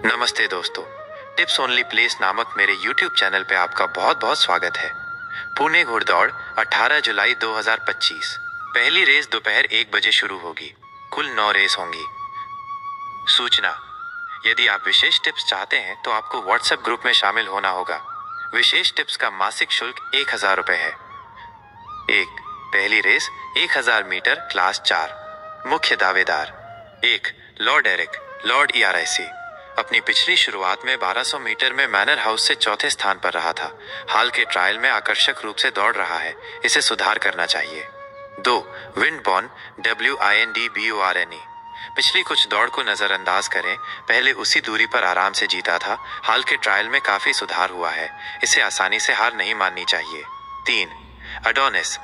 नमस्ते दोस्तों, tips only place नामक मेरे YouTube चैनल पे आपका बहुत बहुत स्वागत है। पुणे घुड़दौड़ 18 जुलाई 2025। पहली रेस दोपहर 1 बजे शुरू होगी। कुल 9 रेस होंगी। सूचना: यदि आप विशेष टिप्स चाहते हैं तो आपको व्हाट्सएप ग्रुप में शामिल होना होगा। विशेष टिप्स का मासिक शुल्क 1000 रुपये है। पहली रेस 1000 मीटर क्लास 4। मुख्य दावेदार: 1. Lord Eric, Lord ERIC। अपनी पिछली शुरुआत में 1200 मीटर में मैनर हाउस से चौथे स्थान पर रहा था। हाल के ट्रायल में आकर्षक रूप से दौड़ रहा है, इसे सुधार करना चाहिए। 2. विंडबॉर्न, WINDBORNE। पिछली कुछ दौड़ को नजरअंदाज करें, पहले उसी दूरी पर आराम से जीता था। हाल के ट्रायल में काफी सुधार हुआ है, इसे आसानी से हार नहीं माननी चाहिए। 3. अडोनिस,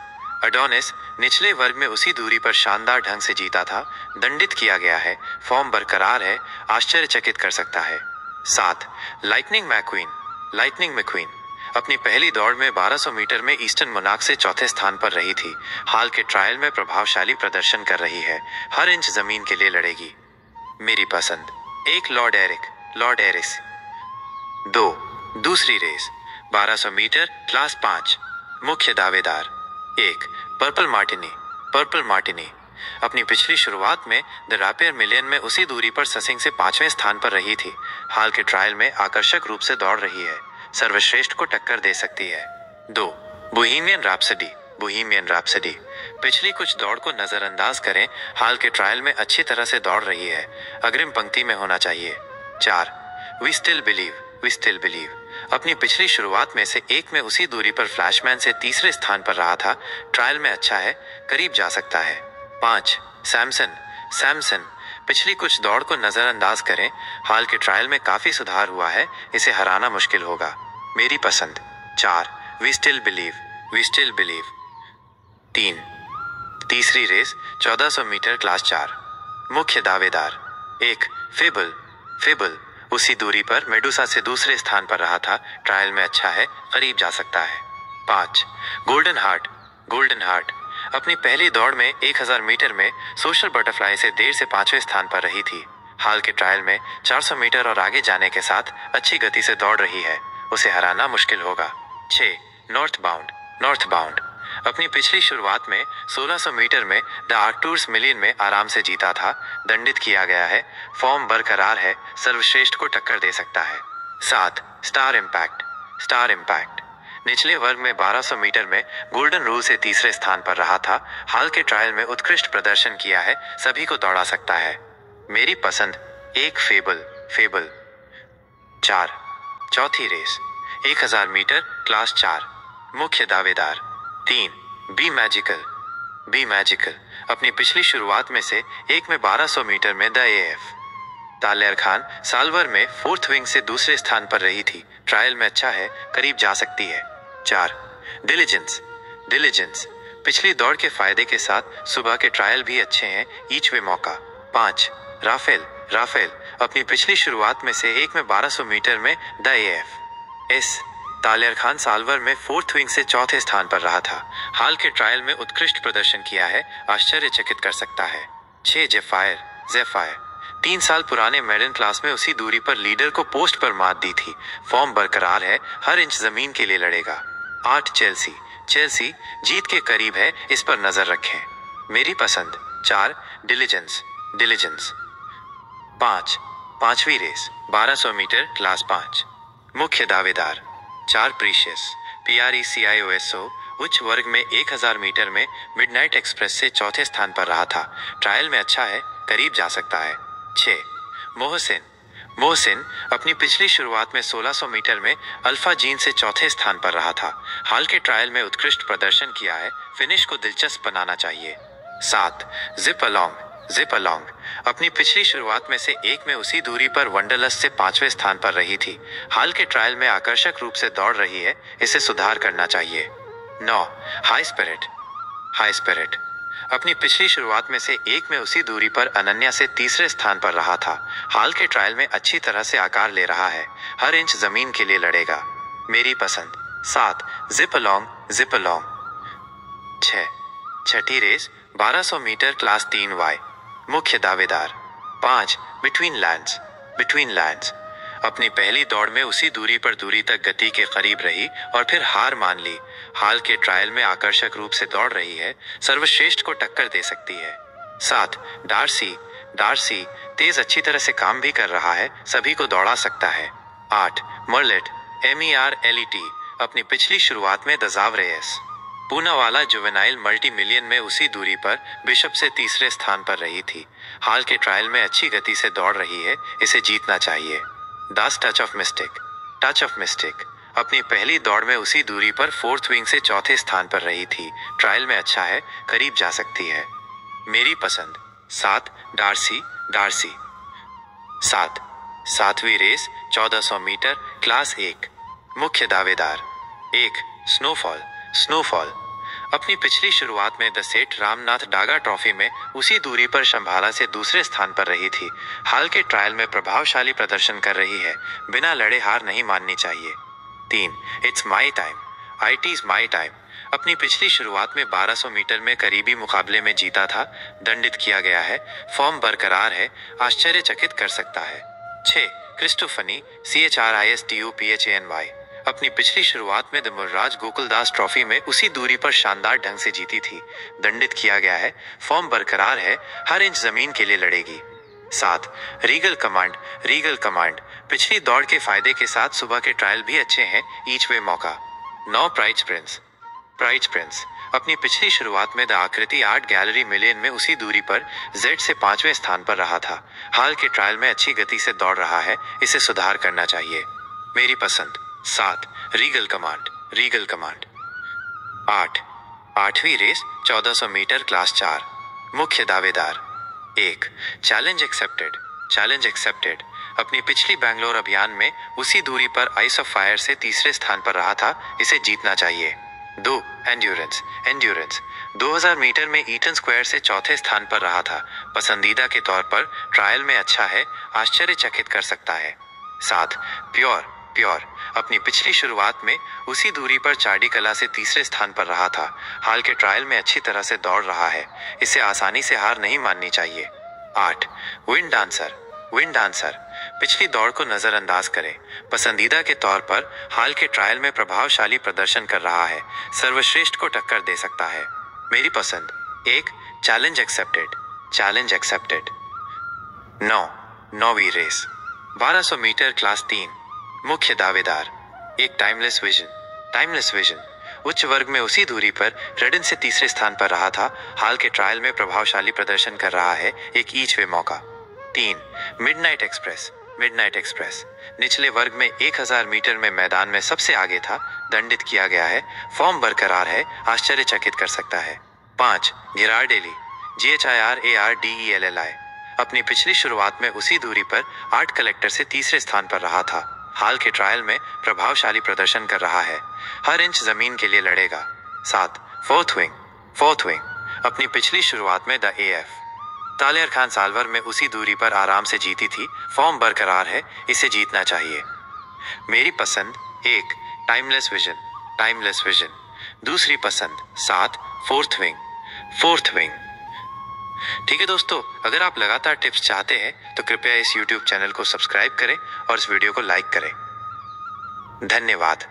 अडोनिस निचले वर्ग में उसी दूरी पर शानदार ढंग से जीता था। दंडित किया गया है, फॉर्म बरकरार है, आश्चर्यचकित कर सकता है। 7. लाइटनिंग मैक्वीन, लाइटनिंग मैक्वीन अपनी पहली दौड़ में 1200 मीटर में ईस्टर्न मोनाक से चौथे स्थान पर रही थी। हाल के ट्रायल में प्रभावशाली प्रदर्शन कर रही है, हर इंच जमीन के लिए लड़ेगी। मेरी पसंद: 1. Lord Eric, Lord Eris. 2. दूसरी रेस 1200 मीटर क्लास 5। मुख्य दावेदार: 1. Purple Martini, purple Martini. अपनी पिछली शुरुआत में द रैपियर मिलियन में उसी दूरी पर ससिंग से 5वें स्थान पर रही थी। हाल के ट्रायल में आकर्षक रूप से दौड़ रही है, सर्वश्रेष्ठ को टक्कर दे सकती है। 2. Bohemian Rhapsody, Bohemian Rhapsody. पिछली कुछ दौड़ को नजरअंदाज करें, हाल के ट्रायल में अच्छी तरह से दौड़ रही है, अग्रिम पंक्ति में होना चाहिए। 4. We still believe, we still believe. अपनी पिछली शुरुआत में से एक में उसी दूरी पर फ्लैशमैन से तीसरे स्थान पर रहा था। ट्रायल में अच्छा है, करीब जा सकता है। 5. सैमसन, सैमसन। पिछली कुछ दौड़ को नजरअंदाज करें, हाल के ट्रायल में काफी सुधार हुआ है, इसे हराना मुश्किल होगा। मेरी पसंद: 4. We still believe, we still believe. 3. तीसरी रेस 1400 मीटर क्लास 4। मुख्य दावेदार: 1. फेबल, फेबल उसी दूरी पर मेडुसा से दूसरे स्थान पर रहा था। ट्रायल में अच्छा है, करीब जा सकता है। 5. Golden heart, golden heart. अपनी पहली दौड़ में 1000 मीटर में सोशल बटरफ्लाई से देर से 5वें स्थान पर रही थी। हाल के ट्रायल में 400 मीटर और आगे जाने के साथ अच्छी गति से दौड़ रही है, उसे हराना मुश्किल होगा। 6. North bound, north bound. अपनी पिछली शुरुआत में 1600 मीटर में द आर्कटूर्स मिलियन में आराम से जीता था। दंडित किया गया है, फॉर्म बरकरार है, सर्वश्रेष्ठ को टक्कर दे सकता है। 7. Star impact, star impact. निचले वर्ग में 1200 मीटर में गोल्डन रूल से तीसरे स्थान पर रहा था। हाल के ट्रायल में उत्कृष्ट प्रदर्शन किया है, सभी को दौड़ा सकता है। मेरी पसंद: 1. Fable, fable. 4. चौथी रेस 1000 मीटर क्लास 4। मुख्य दावेदार: 3. Be magical, be magical. अपनी पिछली शुरुआत में से एक में 1200 मीटर में द AF तालेर खान सालवर में 4th विंग से दूसरे स्थान पर रही थी। ट्रायल में अच्छा है, करीब जा सकती है। 4. Diligence, diligence. पिछली दौड़ के फायदे के साथ सुबह के ट्रायल भी अच्छे हैं, ईच वे मौका। 5. Rafael, Rafael. अपनी पिछली शुरुआत में से एक में 1200 मीटर में द AF तालेर खान सालवर में 4th विंग से चौथे स्थान पर रहा था। हाल के ट्रायल में उत्कृष्ट प्रदर्शन किया है, आश्चर्यचकित कर सकता है। 6. जेफायर, जेफायर। 3 साल पुराने मेडन क्लास में उसी दूरी पर लीडर को पोस्ट पर मात दी थी। फॉर्म बरकरार है, हर इंच जमीन के लिए लड़ेगा। 8. चेल्सी, चेल्सी जीत के करीब है, इस पर नजर रखें। मेरी पसंद: 4. Diligence, diligence. 5. पांचवी रेस 1200 मीटर क्लास 5। मुख्य दावेदार: 4. Precious, PRECIOSO। उच्च वर्ग में 1000 मीटर में मिडनाइट एक्सप्रेस से चौथे स्थान पर रहा था। ट्रायल में अच्छा है, करीब जा सकता है। 6. मोहसिन, मोहसिन। अपनी पिछली शुरुआत में 1600 मीटर में अल्फा जीन से चौथे स्थान पर रहा था। हाल के ट्रायल में उत्कृष्ट प्रदर्शन किया है, फिनिश को दिलचस्प बनाना चाहिए। 7. Zip along, zip along. अपनी पिछली शुरुआत में से एक में उसी दूरी पर वंडरलस्ट से 5वें स्थान पर रही थी। हाल के ट्रायल में आकर्षक रूप से दौड़ रही है, इसे सुधार करना चाहिए। 9. High spirit, high spirit. अपनी पिछली शुरुआत में से एक में उसी दूरी पर अनन्या से तीसरे स्थान पर रहा था। हाल के ट्रायल में अच्छी तरह से आकार ले रहा है, हर इंच जमीन के लिए लड़ेगा। मेरी पसंद: 7. Zip along, zip along. 6. छठी रेस 1200 मीटर क्लास 3Y। मुख्य दावेदार: 5. Between lands, between lands. अपनी पहली दौड़ में उसी दूरी पर दूरी तक गति के करीब रही और फिर हार मान ली। हाल के ट्रायल में आकर्षक रूप से दौड़ रही है, सर्वश्रेष्ठ को टक्कर दे सकती है। 7 डार्सी डार्सी तेज अच्छी तरह से काम भी कर रहा है, सभी को दौड़ा सकता है। 8 मर्लेट MERLET अपनी पिछली शुरुआत में दजाव race Poonawalla juvenile multi million में उसी दूरी पर बिशप से तीसरे स्थान पर रही थी। हाल के ट्रायल में अच्छी गति से दौड़ रही है, इसे जीतना चाहिए। 10 टच ऑफ मिस्टेक अपनी पहली दौड़ में उसी दूरी पर फोर्थ विंग से चौथे स्थान पर रही थी। ट्रायल में अच्छा है, करीब जा सकती है। मेरी पसंद 7 डार्सी 7वीं रेस 1400 मीटर क्लास 1 मुख्य दावेदार 1 स्नोफॉल अपनी पिछली शुरुआत में द सेठ रामनाथ डागा ट्रॉफी में उसी दूरी पर शंभाला से दूसरे स्थान पर रही थी। हाल के ट्रायल में प्रभावशाली प्रदर्शन कर रही है, बिना लड़े हार नहीं माननी चाहिए। 3 इट्स माई टाइम अपनी पिछली शुरुआत में 1200 मीटर में करीबी मुकाबले में जीता था, दंडित किया गया है, फॉर्म बरकरार है, आश्चर्यचकित कर सकता है। 6 क्रिस्टोफनी CHRISTUPHANY अपनी पिछली शुरुआत में द मुर्राज गोकुलदास ट्रॉफी में उसी दूरी पर शानदार ढंग से जीती थी, दंडित किया गया है, फॉर्म बरकरार है, हर इंच जमीन के लिए लड़ेगी। 7 रीगल कमांड पिछली दौड़ के फायदे के साथ सुबह के ट्रायल भी अच्छे हैं, ईच वे मौका। 9 प्राइज प्रिंस अपनी पिछली शुरुआत में द आकृति आर्ट गैलरी मिलियन में उसी दूरी पर जेड से 5वें स्थान पर रहा था। हाल के ट्रायल में अच्छी गति से दौड़ रहा है, इसे सुधार करना चाहिए। मेरी पसंद 7 रीगल कमांड। 8वीं रेस 1400 मीटर क्लास 4 मुख्य दावेदार 1 चैलेंज एक्सेप्टेड अपनी पिछली बैंगलोर अभियान में उसी दूरी पर आइस ऑफ फायर से तीसरे स्थान पर रहा था, इसे जीतना चाहिए। 2 एंड्योरेंस 2000 मीटर में ईटन स्क्वायर से चौथे स्थान पर रहा था, पसंदीदा के तौर पर ट्रायल में अच्छा है, आश्चर्यचकित कर सकता है। 7 प्योर अपनी पिछली शुरुआत में उसी दूरी पर चार्डी कला से तीसरे स्थान पर रहा था। हाल के ट्रायल में अच्छी तरह से दौड़ रहा है, इसे आसानी से हार नहीं माननी चाहिए। 8 विंड डांसर पिछली दौड़ को नजरअंदाज करें, पसंदीदा के तौर पर हाल के ट्रायल में प्रभावशाली प्रदर्शन कर रहा है, सर्वश्रेष्ठ को टक्कर दे सकता है। मेरी पसंद 1 चैलेंज एक्सेप्टेड। 9वीं रेस 1200 मीटर क्लास 3 मुख्य दावेदार 1 टाइमलेस विजन उच्च वर्ग में उसी दूरी पर रेडन से तीसरे स्थान पर रहा था। हाल के ट्रायल में प्रभावशाली प्रदर्शन कर रहा है, एक ईच वे मौका। 3 मिडनाइट एक्सप्रेस निचले वर्ग में 1000 मीटर में मैदान में सबसे आगे था, दंडित किया गया है, फॉर्म बरकरार है, आश्चर्यचकित कर सकता है। 5 घिरारडेली GHIRARDELLI अपनी पिछली शुरुआत में उसी दूरी पर आर्ट कलेक्टर से तीसरे स्थान पर रहा था। हाल के ट्रायल में प्रभावशाली प्रदर्शन कर रहा है, हर इंच जमीन के लिए लड़ेगा। 7 फोर्थ विंग अपनी पिछली शुरुआत में द AF तालियर खान सालवर में उसी दूरी पर आराम से जीती थी, फॉर्म बरकरार है, इसे जीतना चाहिए। मेरी पसंद 1 टाइमलेस विजन दूसरी पसंद 7 फोर्थ विंग। ठीक है दोस्तों, अगर आप लगातार टिप्स चाहते हैं तो कृपया इस YouTube चैनल को सब्सक्राइब करें और इस वीडियो को लाइक करें। धन्यवाद।